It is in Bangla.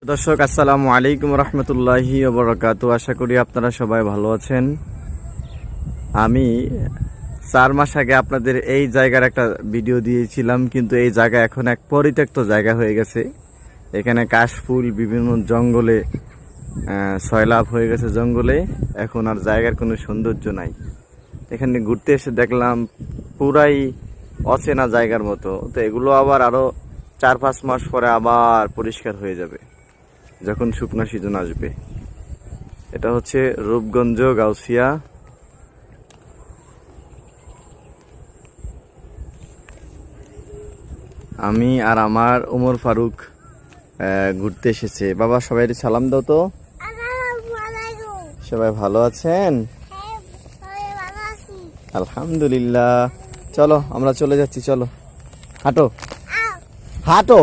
দর্শক আসসালামু আলাইকুম রহমতুল্লাহি ওয়া বারাকাতুহু। আশা করি আপনারা সবাই ভালো আছেন। আমি 4 মাস আগে আপনাদের এই জায়গার একটা ভিডিও দিয়েছিলাম, কিন্তু এই জায়গা এখন এক পরিত্যক্ত জায়গা হয়ে গেছে। এখানে কাশফুল বিভিন্ন জঙ্গলে সয়লাভ হয়ে গেছে জঙ্গলে, এখন আর জায়গার কোনো সৌন্দর্য নাই। এখানে ঘুরতে এসে দেখলাম পুরাই অচেনা জায়গার মতো। তো এগুলো আবার আরো 4-5 মাস পরে আবার পরিষ্কার হয়ে যাবে যখন শুকনো সিজন আসবে। এটা হচ্ছে রূপগঞ্জ গাউসিয়া। আমি আর আমার ওমর ফারুক ঘুরতে এসেছে। বাবা সবাই সালাম দাও তো। সবাই ভালো আছেন? আলহামদুলিল্লাহ। চলো আমরা চলে যাচ্ছি, চলো হাঁটো হাঁটো।